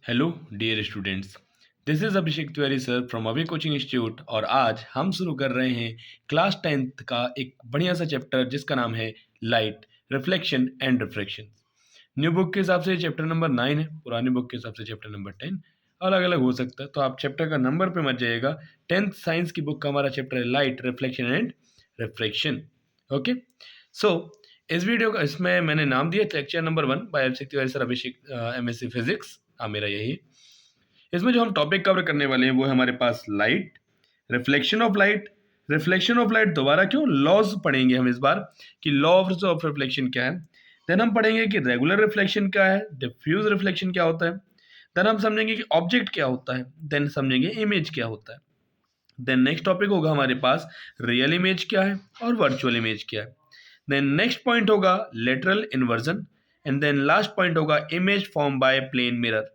Hello dear students, this is Abhishek Tiwari sir from Abhi coaching institute. और आज हम शुरू कर रहे हैं क्लास 10th का एक बढ़िया सा चैप्टर जिसका नाम है light, reflection and refraction. New book के हिसाब से चैप्टर नंबर 9 है, पुरानी बुक के हिसाब से चैप्टर नंबर 10 अलग अलग हो सकता है, तो आप चैप्टर का नंबर पे मत जाइएगा। 10th साइंस की बुक का हमारा चैप्टर है light, reflection and refraction. Okay, so इस वीडियो का इसमें मैंने नाम दिया lecture number 1 by Abhishek Tiwari sir, Abhishek MSc physics. हाँ, मेरा यही। इसमें जो हम टॉपिक कवर करने वाले हैं वो है हमारे पास light, reflection of light. Reflection of light दोबारा क्यों, लॉज पढ़ेंगे हम इस बार कि लॉज ऑफ रिफ्लेक्शन क्या है। देन हम पढ़ेंगे कि रेगुलर रिफ्लेक्शन क्या है, डिफ्यूज रिफ्लेक्शन क्या होता है। देन हम समझेंगे कि ऑब्जेक्ट क्या होता है। देन समझेंगे इमेज क्या होता है। देन नेक्स्ट टॉपिक होगा हमारे पास रियल इमेज क्या है और वर्चुअल इमेज क्या है। देन नेक्स्ट पॉइंट होगा lateral inversion. And then last point होगा image form by plane mirror.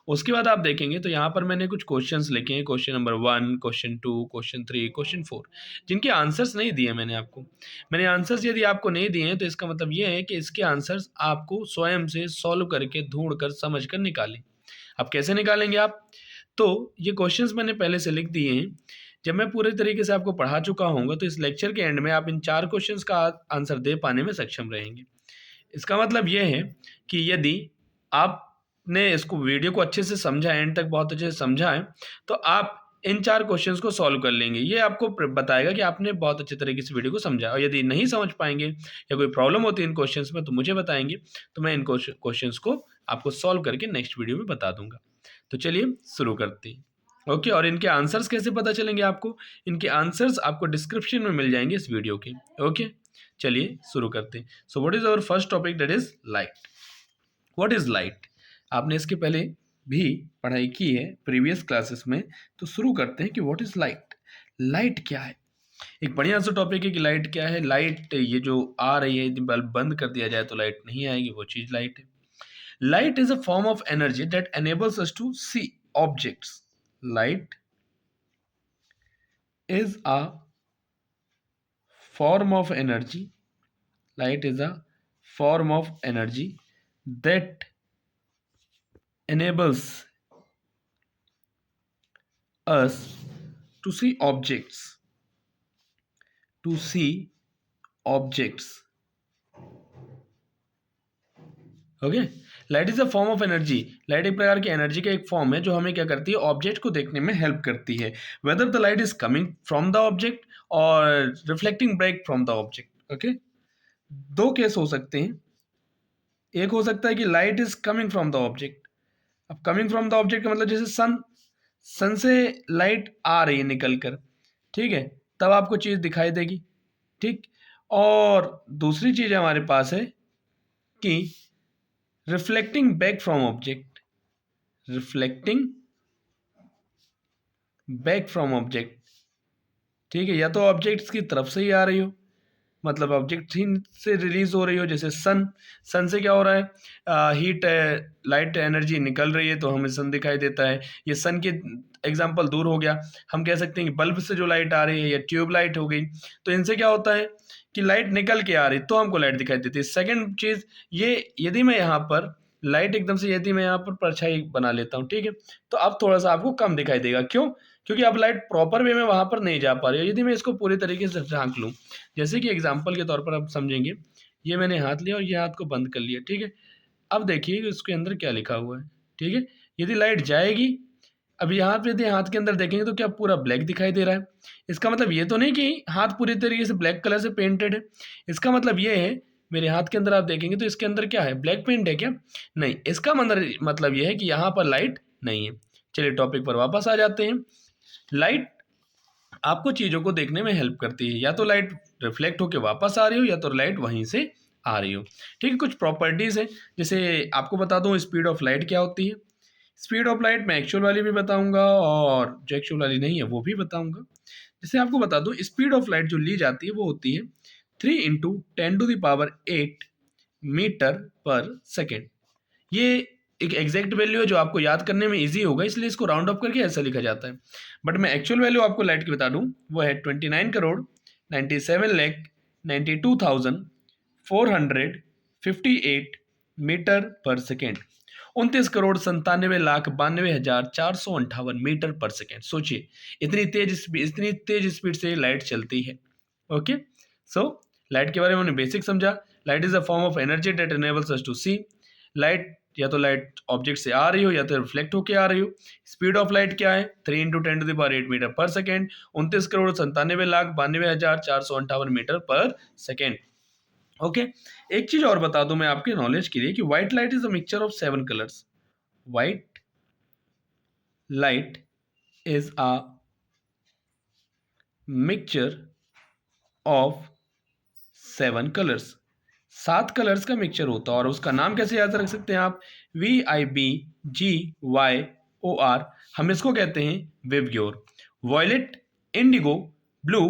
उसके बाद आप देखेंगे तो यहाँ पर मैंने कुछ क्वेश्चंस लिखे हैं, question number 1, question 2, question 3, question 4, जिनके आंसर्स नहीं दिए मैंने आपको। मैंने आंसर्स यदि आपको नहीं दिए हैं तो इसका मतलब ये है कि इसके आंसर्स आपको स्वयं से सॉल्व करके ढूंढ कर समझ कर निकालें। अब कैसे निकालेंगे आप, तो ये क्वेश्चंस मैंने पहले से लिख दिए हैं। जब मैं पूरे तरीके से आपको पढ़ा चुका हूँगा तो इस लेक्चर के एंड में आप इन 4 क्वेश्चंस का आंसर दे पाने में सक्षम रहेंगे। इसका मतलब ये है कि यदि आपने इसको वीडियो को अच्छे से समझा, एंड तक बहुत अच्छे से समझा है, तो आप इन 4 क्वेश्चंस को सॉल्व कर लेंगे। ये आपको बताएगा कि आपने बहुत अच्छे तरीके से वीडियो को समझा। और यदि नहीं समझ पाएंगे या कोई प्रॉब्लम होती है इन क्वेश्चंस में तो मुझे बताएंगे, तो मैं इन क्वेश्चंस को आपको सॉल्व करके नेक्स्ट वीडियो में बता दूंगा। तो चलिए शुरू करते हैं। ओके, और इनके आंसर्स कैसे पता चलेंगे आपको, इनके आंसर्स आपको डिस्क्रिप्शन में मिल जाएंगे इस वीडियो के। ओके, चलिए शुरू करते हैं। So what is our first topic, that is light. What is light, आपने इसके पहले भी पढ़ाई की है प्रीवियस क्लासेस में, तो शुरू करते हैं कि व्हाट इज लाइट। लाइट क्या है, एक बढ़िया सा टॉपिक है कि लाइट क्या है। लाइट ये जो आ रही है, यदि बल्ब बंद कर दिया जाए तो लाइट नहीं आएगी, वो चीज लाइट है। Light is a form of energy that enables us to see objects. Light is a form of energy. Light is a form of energy that enables us to see objects. To see objects. Okay, light is a form of energy. Light एक प्रकार की energy का एक form है जो हमें क्या करती है, ऑब्जेक्ट को देखने में हेल्प करती है। Whether the light is coming from the object और reflecting back from the object. Okay, दो केस हो सकते हैं। एक हो सकता है कि light is coming from the object. अब कमिंग फ्रॉम द ऑब्जेक्ट का मतलब जैसे सन से लाइट आ रही है निकल कर, ठीक है, तब आपको चीज दिखाई देगी। ठीक, और दूसरी चीज हमारे पास है कि reflecting back from object. Reflecting back from object, ठीक है, या तो ऑब्जेक्ट्स की तरफ से ही आ रही हो, मतलब ऑब्जेक्ट ही से रिलीज हो रही हो। जैसे सन से क्या हो रहा है, हीट लाइट एनर्जी निकल रही है तो हमें सन दिखाई देता है। ये सन के एग्जांपल दूर हो गया। हम कह सकते हैं कि बल्ब से जो लाइट आ रही है या ट्यूब लाइट हो गई, तो इनसे क्या होता है कि लाइट निकल के आ रही तो हमको लाइट दिखाई देती है। सेकेंड चीज ये, यदि मैं यहाँ पर लाइट एकदम से, यदि मैं यहाँ पर परछाई बना लेता हूँ, ठीक है, तो अब थोड़ा सा आपको कम दिखाई देगा। क्यों? क्योंकि अब लाइट प्रॉपर वे में वहां पर नहीं जा पा रही है। यदि मैं इसको पूरी तरीके से झांक लूँ, जैसे कि एग्जाम्पल के तौर पर आप समझेंगे, ये मैंने हाथ लिया और ये हाथ को बंद कर लिया, ठीक है। अब देखिए कि उसके अंदर क्या लिखा हुआ है, ठीक है। यदि लाइट जाएगी, अब यहाँ पे यदि हाथ के अंदर देखेंगे तो क्या पूरा ब्लैक दिखाई दे रहा है। इसका मतलब ये तो नहीं कि हाथ पूरी तरीके से ब्लैक कलर से पेंटेड है। इसका मतलब ये है, मेरे हाथ के अंदर आप देखेंगे तो इसके अंदर क्या है, ब्लैक पेंट है क्या? नहीं, इसका मतलब ये है कि यहाँ पर लाइट नहीं है। चलिए टॉपिक पर वापस आ जाते हैं। लाइट आपको चीज़ों को देखने में हेल्प करती है, या तो लाइट रिफ्लेक्ट होकर वापस आ रही हो या तो लाइट वहीं से आ रही हो। ठीक है, कुछ प्रॉपर्टीज़ हैं, जैसे आपको बता दूं स्पीड ऑफ लाइट क्या होती है। स्पीड ऑफ लाइट मैं एक्चुअल वाली भी बताऊंगा और जो एक्चुअल वाली नहीं है वो भी बताऊंगा। जैसे आपको बता दूं, स्पीड ऑफ लाइट जो ली जाती है वो होती है 3 × 10⁸ मीटर पर सेकेंड। ये एक एग्जैक्ट वैल्यू है जो आपको याद करने में इजी होगा, इसलिए इसको राउंड अप करके ऐसा लिखा जाता है। बट मैं एक्चुअल वैल्यू आपको लाइट की बता दूं, वो है 29,97,92,458 मीटर पर सेकेंड। 29,97,92,458 मीटर पर सेकेंड। सोचिए इतनी तेज स्पीड से लाइट चलती है। ओके, सो लाइट के बारे में हमने बेसिक समझा। Light is a form of energy that enables us to see. Light या तो लाइट ऑब्जेक्ट से आ रही हो या तो रिफ्लेक्ट होके आ रही हो। स्पीड ऑफ लाइट क्या है? 3 × 10⁸ मीटर पर सेकेंड, 29,97,92,458 मीटर पर सेकेंड। ओके, एक चीज और बता दूं मैं आपके नॉलेज के लिए कि white light is a mixture of 7 colours. White light is a mixture of 7 colours. 7 colours का मिक्सचर होता है। और उसका नाम कैसे याद रख सकते हैं आप? VIBGYOR। हम इसको कहते हैं VIBGYOR. Violet, indigo, blue,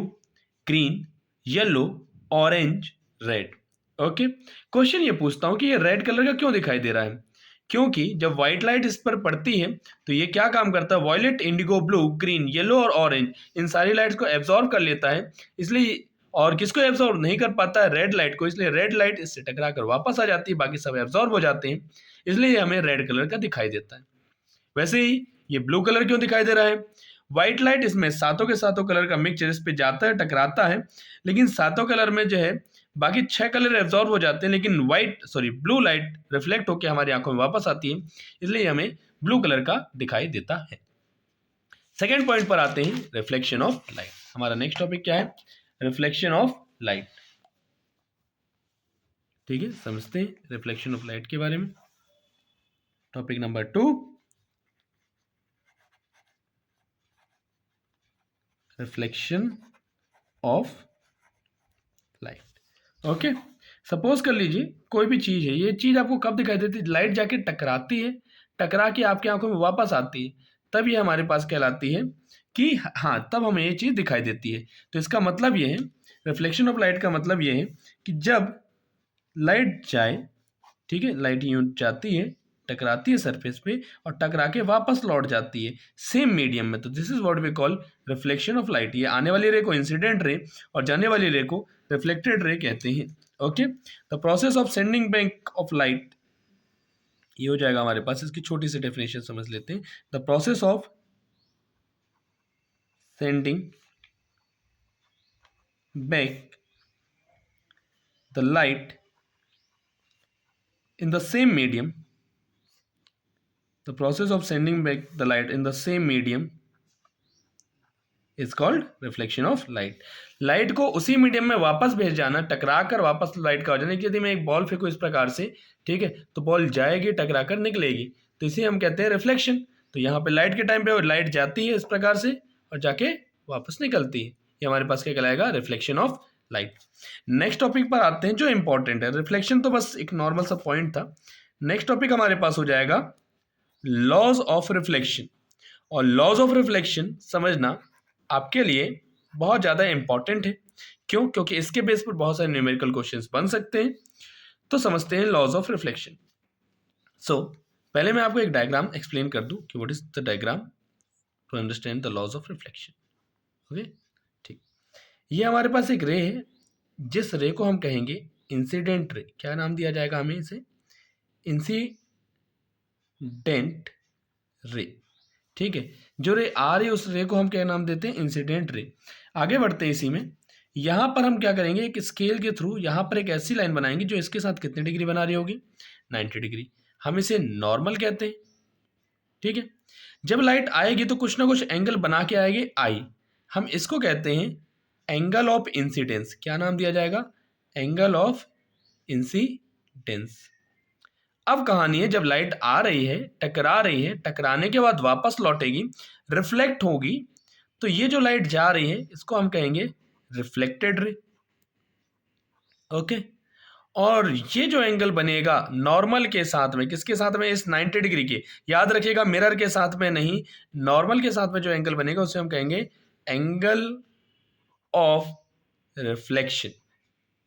green, yellow, orange, red. Okay, question ये पूछता हूं कि ये रेड कलर का क्यों दिखाई दे रहा है? क्योंकि जब व्हाइट लाइट इस पर पड़ती है तो ये क्या काम करता है? Violet, indigo, blue, green, yellow और ऑरेंज इन सारी लाइट्स को एब्जॉर्ब कर लेता है। इसलिए और किसको एब्जॉर्ब नहीं कर पाता है? रेड लाइट को। इसलिए रेड लाइट इससे टकरा कर वापस आ जाती है, बाकी सब एब्जॉर्ब हो जाते हैं। इसलिए ये हमें रेड कलर का दिखाई देता है। वैसे ही ये ब्लू कलर क्यों दिखाई दे रहा है? व्हाइट लाइट इसमें सातों के सातों कलर का मिक्सचर इस पे जाता है, टकराता है, लेकिन सातों कलर में जो है बाकी 6 कलर एब्जॉर्ब हो जाते हैं, लेकिन ब्लू लाइट रिफ्लेक्ट होकर हमारी आंखों में वापस आती है, इसलिए हमें ब्लू कलर का दिखाई देता है। सेकेंड पॉइंट पर आते हैं, रिफ्लेक्शन ऑफ लाइट। हमारा नेक्स्ट टॉपिक क्या है? Reflection of light. ठीक है, समझते हैं रिफ्लेक्शन ऑफ लाइट के बारे में। Topic number 2, reflection of light. Okay, suppose कर लीजिए कोई भी चीज है, ये चीज आपको कब दिखाई देती है? लाइट जाके टकराती है, टकरा के आपकी आंखों में वापस आती है, तब ये हमारे पास कहलाती है कि हाँ, तब हमें ये चीज दिखाई देती है। तो इसका मतलब ये है, रिफ्लेक्शन ऑफ लाइट का मतलब ये है कि जब लाइट जाए, ठीक है, लाइट यूं जाती है, टकराती है सरफेस पे और टकरा के वापस लौट जाती है सेम मीडियम में, तो this is what we call reflection of light. ये आने वाली रे को इंसिडेंट रे और जाने वाली रे को रिफ्लेक्टेड रे कहते हैं। Okay, the process of sending back of light, ये हो जाएगा हमारे पास। इसकी छोटी सी डेफिनेशन समझ लेते हैं। The process of sending back the light in the same medium, the process of sending back the light in the same medium is called reflection of light। Light को उसी मीडियम में वापस भेज जाना, टकरा कर वापस लाइट का हो जाना। यदि मैं एक बॉल फेंकूं इस प्रकार से, ठीक है, तो बॉल जाएगी, टकरा कर निकलेगी, तो इसे हम कहते हैं रिफ्लेक्शन। तो यहाँ पे लाइट के टाइम पे लाइट जाती है इस प्रकार से और जाके वापस निकलती है, ये हमारे पास क्या कहलाएगा? Reflection of light. Next topic पर आते हैं जो इंपॉर्टेंट है। रिफ्लेक्शन तो बस एक नॉर्मल सा पॉइंट था। नेक्स्ट टॉपिक हमारे पास हो जाएगा लॉज ऑफ रिफ्लेक्शन। और लॉज ऑफ रिफ्लेक्शन समझना आपके लिए बहुत ज़्यादा इंपॉर्टेंट है। क्यों? क्योंकि इसके बेस पर बहुत सारे न्यूमेरिकल क्वेश्चंस बन सकते हैं। तो समझते हैं लॉज ऑफ रिफ्लेक्शन। सो पहले मैं आपको एक डायग्राम एक्सप्लेन कर दूं कि what is the diagram to understand the laws of reflection. Okay, ठीक, ये हमारे पास एक रे है, जिस रे को हम कहेंगे इंसिडेंट रे। क्या नाम दिया जाएगा हमें? इसे इंसिडेंट रे। ठीक है, जो रे आ रही है उस रे को हम क्या नाम देते हैं? Incident ray. आगे बढ़ते हैं इसी में। यहां पर हम क्या करेंगे? एक स्केल के थ्रू यहां पर एक ऐसी लाइन बनाएंगे जो इसके साथ कितने डिग्री बना रही होगी? 90 डिग्री। हम इसे नॉर्मल कहते हैं। ठीक है, जब लाइट आएगी तो कुछ ना कुछ एंगल बना के आएगी आई, हम इसको कहते हैं एंगल ऑफ इंसिडेंस। क्या नाम दिया जाएगा? Angle of incidence. अब कहानी है, जब लाइट आ रही है, टकरा रही है, टकराने के बाद वापस लौटेगी, रिफ्लेक्ट होगी, तो ये जो लाइट जा रही है इसको हम कहेंगे रिफ्लेक्टेड रे। ओके, और ये जो एंगल बनेगा नॉर्मल के साथ में, किसके साथ में? इस 90 डिग्री के। याद रखिएगा, मिरर के साथ में नहीं, नॉर्मल के साथ में जो एंगल बनेगा उसे हम कहेंगे एंगल ऑफ रिफ्लेक्शन।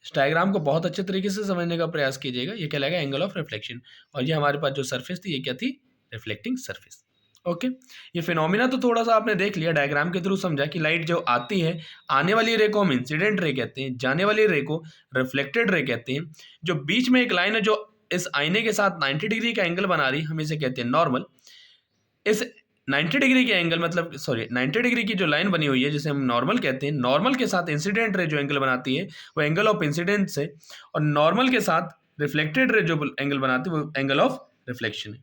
इस डायग्राम को बहुत अच्छे तरीके से समझने का प्रयास कीजिएगा। ये कहलाएगा एंगल ऑफ रिफ्लेक्शन। और ये हमारे पास जो सरफेस थी, ये क्या थी? Reflecting surface. ओके, ये फिनोमिना तो थोड़ा सा आपने देख लिया, डायग्राम के थ्रू समझा कि लाइट जो आती है, आने वाली रे को हम इंसिडेंट रे कहते हैं, जाने वाली रे को रिफ्लेक्टेड रे कहते हैं। जो बीच में एक लाइन है जो इस आईने के साथ 90 डिग्री का एंगल बना रही है, हम इसे कहते हैं नॉर्मल। इस 90 डिग्री के एंगल मतलब 90 डिग्री की जो लाइन बनी हुई है जिसे हम नॉर्मल कहते हैं, नॉर्मल के साथ इंसिडेंट रे जो एंगल बनाती है वो एंगल ऑफ इंसिडेंस है, और नॉर्मल के साथ रिफ्लेक्टेड रे जो एंगल बनाती है वो एंगल ऑफ रिफ्लेक्शन है।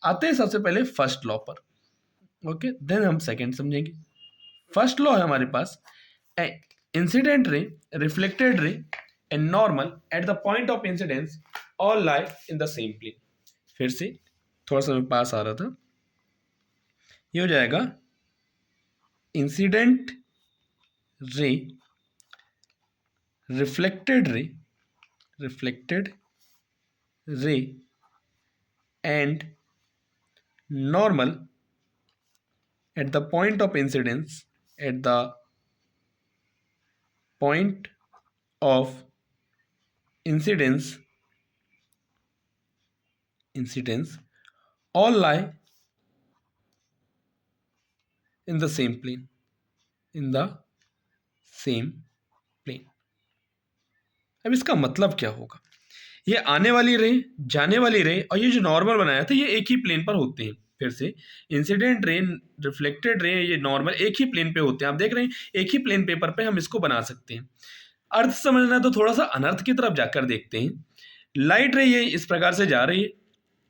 आते हैं सबसे पहले फर्स्ट लॉ पर, ओके, देन हम सेकेंड समझेंगे। फर्स्ट लॉ है हमारे पास, incident ray, reflected ray and normal at the point of incidence all lie in the same plane. फिर से थोड़ा सा मेरे पास आ रहा था, ये हो जाएगा incident ray, reflected ray and normal at the point of incidence, at the point of incidence all lie in the same plane, in the same plane। अब इसका मतलब क्या होगा, ये आने वाली रे, जाने वाली रे और ये जो नॉर्मल बनाया था ये एक ही प्लेन पर होते हैं। फिर से इंसिडेंट रे, रिफ्लेक्टेड रे, ये नॉर्मल एक ही प्लेन पे होते हैं। आप देख रहे हैं एक ही प्लेन पेपर पे हम इसको बना सकते हैं। अर्थ समझना तो थोड़ा सा अनर्थ की तरफ जाकर देखते हैं। लाइट रे ये इस प्रकार से जा रही है,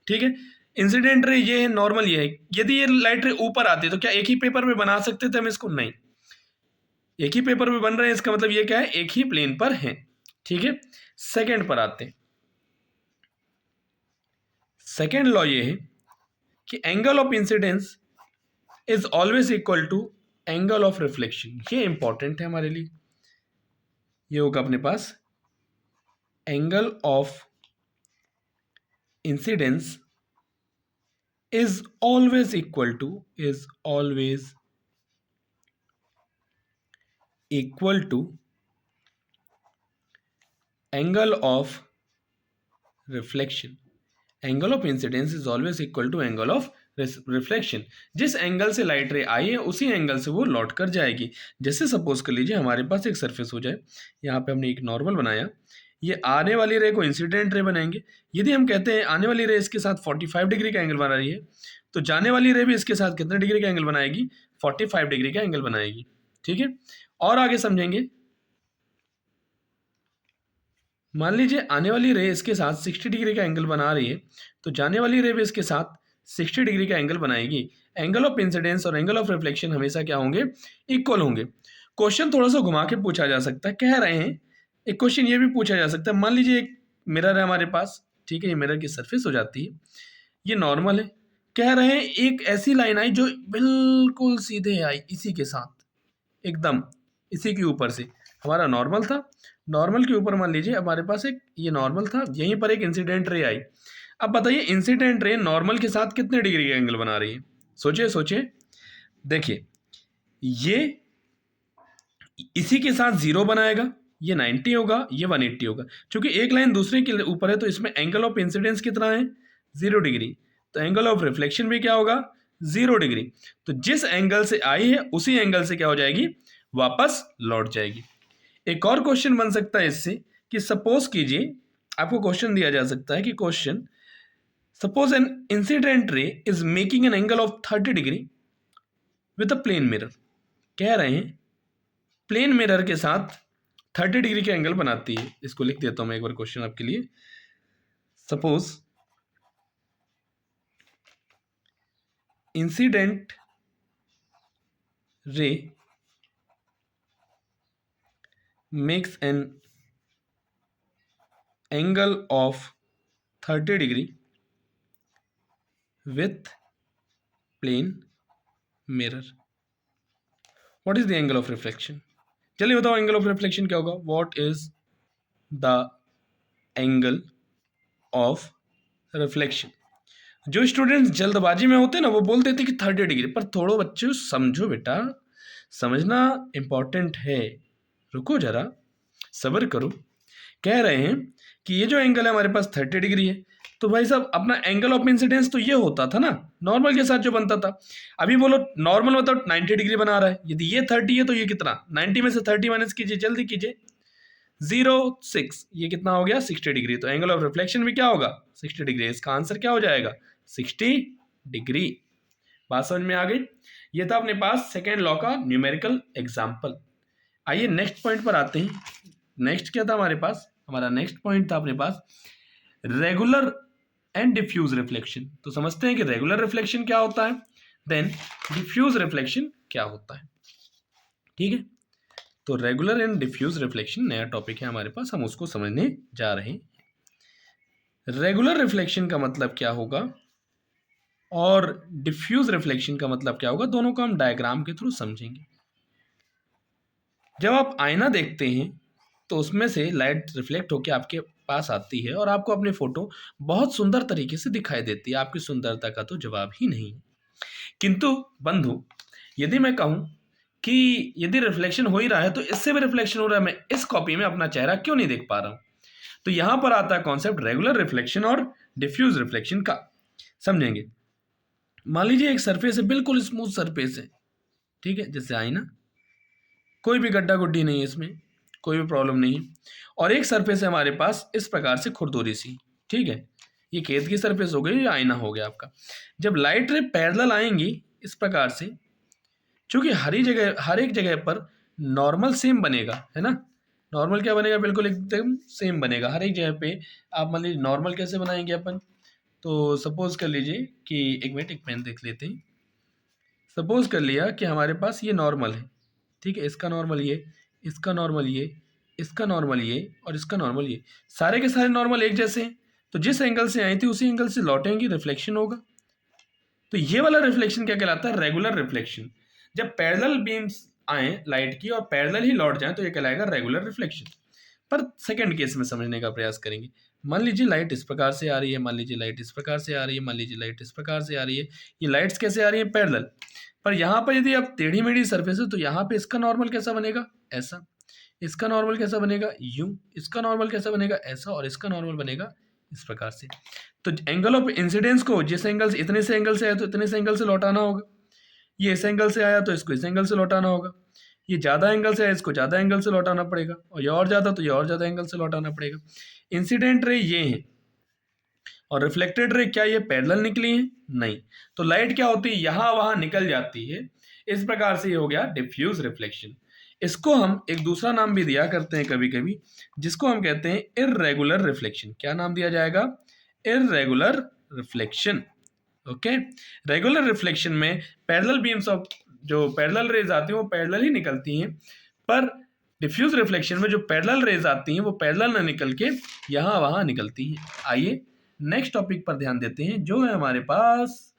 ठीक है, इंसिडेंट रे ये है, नॉर्मल ये है। यदि ये लाइट रे ऊपर आती तो क्या एक ही पेपर पे बना सकते थे हम इसको? नहीं, एक ही पेपर पे बन रहे हैं, इसका मतलब ये क्या है, एक ही प्लेन पर है, ठीक है। सेकेंड पर आते हैं। सेकेंड लॉ ये है कि angle of incidence is always equal to angle of reflection. ये इंपॉर्टेंट है हमारे लिए। ये होगा अपने पास angle of incidence is always equal to angle of reflection. Angle of incidence is always equal to angle of reflection. जिस angle से लाइट रे आई है उसी एंगल से वो लौट कर जाएगी। जैसे सपोज कर लीजिए हमारे पास एक सरफेस हो जाए, यहाँ पे हमने एक नॉर्मल बनाया, ये आने वाली रे को इंसिडेंट रे बनाएंगे। यदि हम कहते हैं आने वाली रे इसके साथ 45 डिग्री का एंगल बना रही है, तो जाने वाली रे भी इसके साथ कितने डिग्री का एंगल बनाएगी? 45 डिग्री का एंगल बनाएगी, ठीक है। और आगे समझेंगे, मान लीजिए आने वाली रे इसके साथ 60 डिग्री का एंगल बना रही है, तो जाने वाली रे भी इसके साथ 60 डिग्री का एंगल बनाएगी। एंगल ऑफ इंसिडेंस और एंगल ऑफ रिफ्लेक्शन हमेशा क्या होंगे? इक्वल होंगे। क्वेश्चन थोड़ा सा घुमा के पूछा जा सकता है, कह रहे हैं एक क्वेश्चन ये भी पूछा जा सकता है, मान लीजिए एक मिरर है हमारे पास, ठीक है, ये मिरर की सरफेस हो जाती है, ये नॉर्मल है, कह रहे हैं एक ऐसी लाइन आई जो बिल्कुल सीधे आई इसी के साथ, एकदम इसी के ऊपर से, हमारा नॉर्मल था, नॉर्मल के ऊपर मान लीजिए हमारे पास एक ये नॉर्मल था, यहीं पर एक इंसिडेंट रे आई। अब बताइए इंसिडेंट रे नॉर्मल के साथ कितने डिग्री का एंगल बना रही है? सोचिए सोचिए, देखिए ये इसी के साथ 0 बनाएगा, ये 90 होगा, ये 180 होगा। क्योंकि एक लाइन दूसरे के ऊपर है तो इसमें एंगल ऑफ इंसिडेंस कितना है? 0 डिग्री। तो एंगल ऑफ रिफ्लेक्शन भी क्या होगा? 0 डिग्री। तो जिस एंगल से आई है उसी एंगल से क्या हो जाएगी? वापस लौट जाएगी। एक और क्वेश्चन बन सकता है इससे कि सपोज कीजिए, आपको क्वेश्चन दिया जा सकता है कि question suppose an incident ray is making an angle of 30 degree with a plane mirror. कह रहे हैं प्लेन मिरर के साथ 30 डिग्री का एंगल बनाती है। इसको लिख देता हूं मैं एक बार क्वेश्चन आपके लिए। Suppose incident ray makes an angle of 30 degree with plane mirror. What is the angle of reflection? चलिए बताओ एंगल ऑफ रिफ्लेक्शन क्या होगा? What is the angle of reflection? जो स्टूडेंट्स जल्दबाजी में होते हैं ना वो बोल देते कि 30 डिग्री, पर थोड़ो बच्चों समझो बेटा, समझना इंपॉर्टेंट है। रुको जरा, सब्र करो। कह रहे हैं कि ये जो एंगल है हमारे पास 30 डिग्री है, तो भाई साहब अपना एंगल ऑफ इंसिडेंस तो ये होता था ना नॉर्मल के साथ जो बनता था। अभी बोलो नॉर्मल मतलब 90 डिग्री बना रहा है, यदि ये 30 है तो ये कितना? 90 में से 30 माइनस कीजिए, जल्दी कीजिए, 0.06, ये कितना हो गया 60 डिग्री। तो एंगल ऑफ रिफ्लेक्शन भी क्या होगा 60 डिग्री। इसका आंसर क्या हो जाएगा 60 डिग्री। बात समझ में आ गई। ये था अपने पास सेकेंड लॉ का न्यूमेरिकल एग्जाम्पल। आइए नेक्स्ट पॉइंट पर आते हैं। नेक्स्ट क्या था हमारे पास, हमारा नेक्स्ट पॉइंट था अपने पास रेगुलर एंड डिफ्यूज रिफ्लेक्शन। तो समझते हैं कि रेगुलर रिफ्लेक्शन क्या होता है, देन डिफ्यूज रिफ्लेक्शन क्या होता है। ठीक है, तो रेगुलर एंड डिफ्यूज रिफ्लेक्शन नया टॉपिक है हमारे पास, हम उसको समझने जा रहे हैं। रेगुलर रिफ्लेक्शन का मतलब क्या होगा और डिफ्यूज रिफ्लेक्शन का मतलब क्या होगा, दोनों को हम डायग्राम के थ्रू समझेंगे। जब आप आईना देखते हैं तो उसमें से लाइट रिफ्लेक्ट होकर आपके पास आती है और आपको अपनी फोटो बहुत सुंदर तरीके से दिखाई देती है। आपकी सुंदरता का तो जवाब ही नहीं है। किंतु बंधु, यदि मैं कहूं कि यदि रिफ्लेक्शन हो ही रहा है तो इससे भी रिफ्लेक्शन हो रहा है, मैं इस कॉपी में अपना चेहरा क्यों नहीं देख पा रहा हूं। तो यहां पर आता है कॉन्सेप्ट रेगुलर रिफ्लेक्शन और डिफ्यूज रिफ्लेक्शन का। समझेंगे। मान लीजिए एक सरफेस है, बिल्कुल स्मूथ सरफेस है, ठीक है, जैसे आईना, कोई भी गड्ढा गुड्डी नहीं है इसमें, कोई भी प्रॉब्लम नहीं है। और एक सरफेस है हमारे पास इस प्रकार से खुरदुरी सी, ठीक है, ये खेत की सरफेस हो गई, ये आईना हो गया आपका। जब लाइट रे पैरेलल आएंगी इस प्रकार से, क्योंकि हर एक जगह पर नॉर्मल सेम बनेगा, है ना। नॉर्मल क्या बनेगा, बिल्कुल एकदम सेम बनेगा हर एक जगह पे। आप मान लीजिए नॉर्मल कैसे बनाएंगे अपन, तो सपोज कर लीजिए कि एक मिनट, एक पेन देख लेते हैं। सपोज कर लिया कि हमारे पास ये नॉर्मल है, ठीक है, इसका नॉर्मल ये, इसका नॉर्मल ये, इसका नॉर्मल ये और इसका नॉर्मल ये, सारे के सारे नॉर्मल एक जैसे हैं। तो जिस एंगल से आई थी उसी एंगल से लौटेंगी, रिफ्लेक्शन होगा। तो ये वाला रिफ्लेक्शन क्या कहलाता है, रेगुलर रिफ्लेक्शन। जब पैरेलल बीम्स आए लाइट की और पैरेलल ही लौट जाए तो ये कहलाएगा रेगुलर रिफ्लेक्शन। पर सेकंड केस में समझने का प्रयास करेंगे। मान लीजिए लाइट इस प्रकार से आ रही है, मान लीजिए लाइट इस प्रकार से आ रही है, मान लीजिए लाइट इस प्रकार से आ रही है। ये लाइट्स कैसे आ रही है, पैरेलल। पर यहाँ पर यदि आप टेढ़ी मेढ़ी सरफेस है तो यहाँ पे इसका नॉर्मल कैसा बनेगा, ऐसा। इसका नॉर्मल कैसा बनेगा, यूं। इसका नॉर्मल कैसा बनेगा, ऐसा। और इसका नॉर्मल बनेगा इस प्रकार से। तो एंगल ऑफ इंसिडेंस को जिस एंगल से, इतने से एंगल से आया तो इतने से एंगल से लौटाना होगा। ये इस एंगल से आया तो इसको इस एंगल से लौटाना होगा। ये ज़्यादा एंगल से आया, इसको ज़्यादा एंगल से लौटाना पड़ेगा। और ये और ज़्यादा तो ये और ज़्यादा एंगल से लौटाना पड़ेगा। इंसिडेंट रे ये है और रिफ्लेक्टेड रे क्या ये पैरेलल निकली है, नहीं। तो लाइट क्या होती है, यहाँ वहाँ निकल जाती है। इस प्रकार से ये हो गया डिफ्यूज रिफ्लेक्शन। इसको हम एक दूसरा नाम भी दिया करते हैं कभी कभी, जिसको हम कहते हैं इररेगुलर रिफ्लेक्शन। क्या नाम दिया जाएगा, irregular reflection. Okay. Regular reflection में पैरेलल बीम्स ऑफ, जो पैरेलल रेज आती हैं वो पैरेलल ही निकलती हैं। पर डिफ्यूज रिफ्लेक्शन में जो पैरेलल रेज आती हैं वो पैरेलल ना निकल के यहाँ वहाँ निकलती हैं। आइए नेक्स्ट टॉपिक पर ध्यान देते हैं, जो है हमारे पास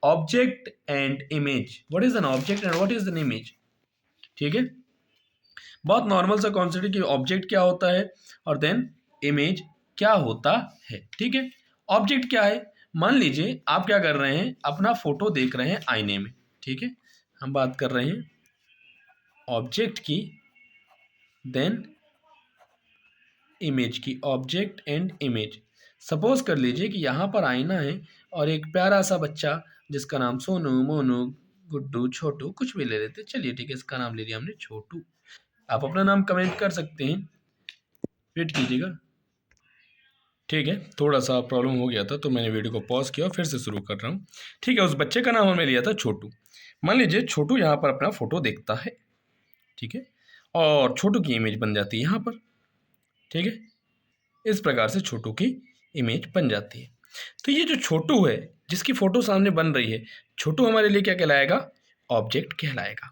object and image. What is an object and what is an image. ठीक है, बहुत नॉर्मल सा कॉन्सेप्ट है कि ऑब्जेक्ट क्या होता है और देन इमेज क्या होता है। ठीक है, ऑब्जेक्ट क्या है, मान लीजिए आप क्या कर रहे हैं, अपना फोटो देख रहे हैं आईने में। ठीक है, हम बात कर रहे हैं ऑब्जेक्ट की, देन इमेज की, ऑब्जेक्ट एंड इमेज। सपोज कर लीजिए कि यहाँ पर आईना है और एक प्यारा सा बच्चा जिसका नाम सोनू, मोनू, गुड्डू, छोटू, कुछ भी ले लेते, चलिए ठीक है, इसका नाम ले लिया हमने छोटू। आप अपना नाम कमेंट कर सकते हैं, वेट कीजिएगा। ठीक है, थोड़ा सा प्रॉब्लम हो गया था तो मैंने वीडियो को पॉज किया और फिर से शुरू कर रहा हूँ। ठीक है, उस बच्चे का नाम हमने लिया था छोटू। मान लीजिए छोटू यहाँ पर अपना फोटो देखता है, ठीक है, और छोटू की इमेज बन जाती है यहाँ पर। ठीक है, इस प्रकार से छोटू की इमेज बन जाती है। तो ये जो छोटू है जिसकी फोटो सामने बन रही है, छोटू हमारे लिए क्या कहलाएगा, ऑब्जेक्ट कहलाएगा।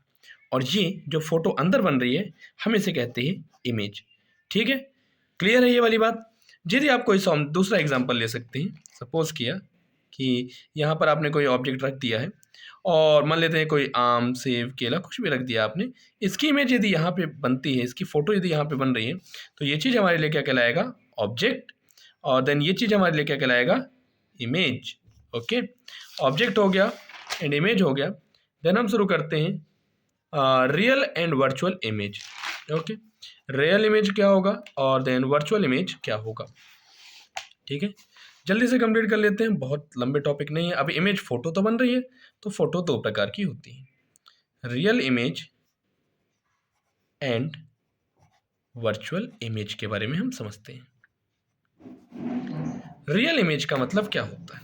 और ये जो फोटो अंदर बन रही है हम इसे कहते हैं इमेज। ठीक है, क्लियर है ये वाली बात। यदि आप कोई दूसरा एग्जांपल ले सकते हैं, सपोज किया कि यहाँ पर आपने कोई ऑब्जेक्ट रख दिया है और मान लेते हैं कोई आम, सेब, केला, कुछ भी रख दिया आपने। इसकी इमेज यदि यहाँ पे बनती है, इसकी फ़ोटो यदि यहाँ पे बन रही है, तो ये चीज़ हमारे लिए क्या कहलाएगा, ऑब्जेक्ट। और देन ये चीज़ हमारे लिए क्या कहलाएगा, इमेज। ओके, ऑब्जेक्ट हो गया एंड इमेज हो गया। देन हम शुरू करते हैं real and virtual image. Okay, real image क्या होगा और देन वर्चुअल इमेज क्या होगा। ठीक है, जल्दी से कंप्लीट कर लेते हैं, बहुत लंबे टॉपिक नहीं है। अभी इमेज फोटो तो बन रही है, तो फोटो दो प्रकार की होती है, real image and virtual image के बारे में हम समझते हैं। रियल इमेज का मतलब क्या होता है?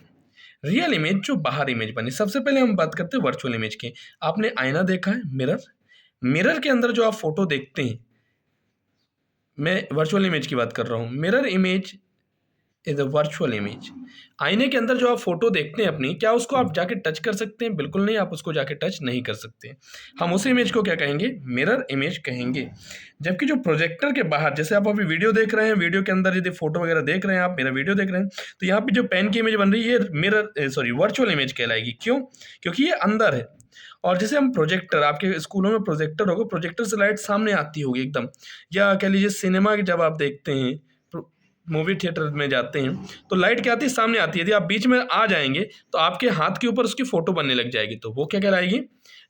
रियल इमेज जो बाहर इमेज बनी, सबसे पहले हम बात करते हैं वर्चुअल इमेज की। आपने आईना देखा है, मिरर? मिरर के अंदर जो आप फोटो देखते हैं, मैं वर्चुअल इमेज की बात कर रहा हूँ। Mirror image is a virtual image. आईने के अंदर जो आप फोटो देखते हैं अपनी, क्या उसको आप जाके टच कर सकते हैं? बिल्कुल नहीं, आप उसको जाके टच नहीं कर सकते। हम उस इमेज को क्या कहेंगे? मिरर इमेज कहेंगे। जबकि जो प्रोजेक्टर के बाहर, जैसे आप अभी वीडियो देख रहे हैं, वीडियो के अंदर यदि फोटो वगैरह देख रहे हैं, आप मेरा वीडियो देख रहे हैं, तो यहाँ पे जो पेन की इमेज बन रही है, मिरर सॉरी वर्चुअल इमेज कहलाएगी। क्यों? क्योंकि ये अंदर है। और जैसे हम प्रोजेक्टर, आपके स्कूलों में प्रोजेक्टर होगा, प्रोजेक्टर से लाइट सामने आती होगी एकदम, या कह लीजिए सिनेमा जब आप देखते हैं, मूवी थिएटर में जाते हैं, तो लाइट क्या आती है? सामने आती है। यदि आप बीच में आ जाएंगे तो आपके हाथ के ऊपर उसकी फोटो बनने लग जाएगी, तो वो क्या कहलाएगी?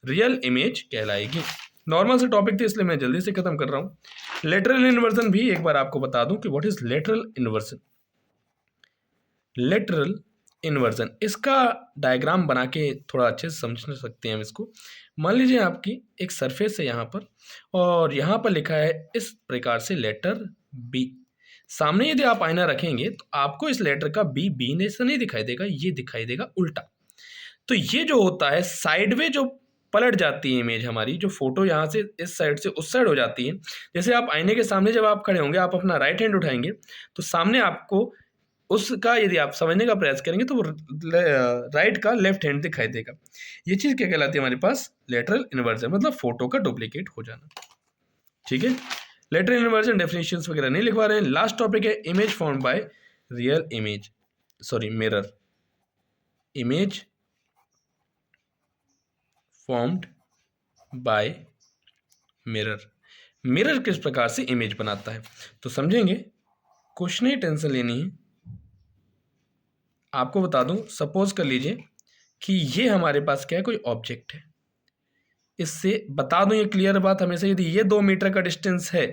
रियल इमेज कहलाएगी। नॉर्मल से टॉपिक थे इसलिए मैं जल्दी से खत्म कर रहा हूँ। लेटरल इन्वर्जन भी एक बार आपको बता दूं कि what is lateral inversion. Lateral inversion, इसका डायग्राम बना के थोड़ा अच्छे से समझ सकते हैं हम इसको। मान लीजिए आपकी एक सरफेस है यहाँ पर, और यहाँ पर लिखा है इस प्रकार से लेटर बी। सामने यदि आप आईना रखेंगे तो आपको इस लेटर का बी बी ने से नहीं दिखाई देगा, ये दिखाई देगा उल्टा। तो ये जो होता है साइडवे, जो पलट जाती है इमेज हमारी, जो फोटो यहाँ से इस साइड से उस साइड हो जाती है। जैसे आप आईने के सामने जब आप खड़े होंगे, आप अपना राइट हैंड उठाएंगे तो सामने आपको उसका, यदि आप समझने का प्रयास करेंगे तो वो राइट का लेफ्ट हैंड दिखाई देगा। ये चीज़ क्या कहलाती है हमारे पास? लेटरल इन्वर्जन, मतलब फोटो का डुप्लीकेट हो जाना। ठीक है, लेटरल इन्वर्जन डेफिनेशंस वगैरह नहीं लिखवा रहे हैं। लास्ट टॉपिक है image formed by real image, sorry mirror. Image formed by mirror. Mirror किस प्रकार से इमेज बनाता है तो समझेंगे, कुछ नहीं टेंशन लेनी है। आपको बता दूं, सपोज कर लीजिए कि ये हमारे पास क्या है, कोई ऑब्जेक्ट है। इससे बता दूं ये क्लियर बात हमेशा, यदि ये 2 मीटर का डिस्टेंस है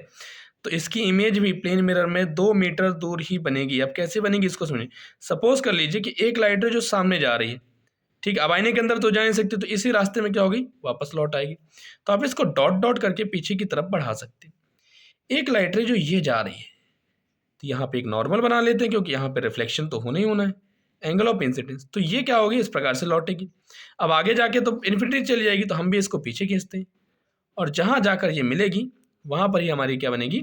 तो इसकी इमेज भी प्लेन मिरर में 2 मीटर दूर ही बनेगी। अब कैसे बनेगी इसको समझिए। सपोज कर लीजिए कि एक लाइट है जो सामने जा रही है, ठीक, अब आईने के अंदर तो जा नहीं सकती, तो इसी रास्ते में क्या होगी? वापस लौट आएगी। तो आप इसको डॉट डॉट करके पीछे की तरफ बढ़ा सकते हैं। एक लाइट है जो ये जा रही है, तो यहाँ पे एक नॉर्मल बना लेते हैं, क्योंकि यहाँ पे रिफ्लेक्शन तो होना ही होना है, एंगल ऑफ इंसिडेंस। तो ये क्या होगी? इस प्रकार से लौटेगी। अब आगे जाके तो इन्फिनिटी चली जाएगी, तो हम भी इसको पीछे खींचते हैं, और जहाँ जाकर ये मिलेगी वहाँ पर ही हमारी क्या बनेगी?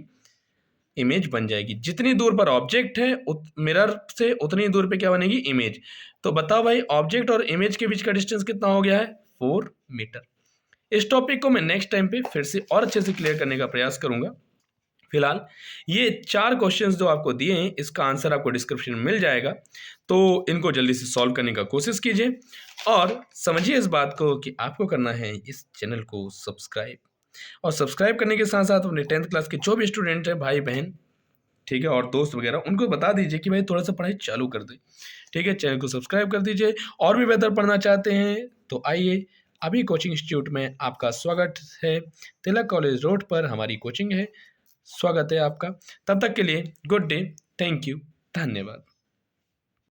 इमेज बन जाएगी। जितनी दूर पर ऑब्जेक्ट है मिरर से, उतनी दूर पे क्या बनेगी? इमेज। तो बताओ भाई, ऑब्जेक्ट और इमेज के बीच का डिस्टेंस कितना हो गया है? 4 मीटर। इस टॉपिक को मैं नेक्स्ट टाइम पे फिर से और अच्छे से क्लियर करने का प्रयास करूंगा। फिलहाल ये 4 क्वेश्चंस जो आपको दिए हैं, इसका आंसर आपको डिस्क्रिप्शन में मिल जाएगा, तो इनको जल्दी से सॉल्व करने का कोशिश कीजिए और समझिए इस बात को कि आपको करना है इस चैनल को सब्सक्राइब। और सब्सक्राइब करने के साथ साथ अपने 10th क्लास के जो भी स्टूडेंट हैं, भाई बहन, ठीक है, और दोस्त वगैरह, उनको बता दीजिए कि भाई थोड़ा सा पढ़ाई चालू कर दे। ठीक है, चैनल को सब्सक्राइब कर दीजिए। और भी बेहतर पढ़ना चाहते हैं तो आइए, अभी कोचिंग इंस्टीट्यूट में आपका स्वागत है। तिलक कॉलेज रोड पर हमारी कोचिंग है, स्वागत है आपका। तब तक के लिए गुड डे, थैंक यू, धन्यवाद।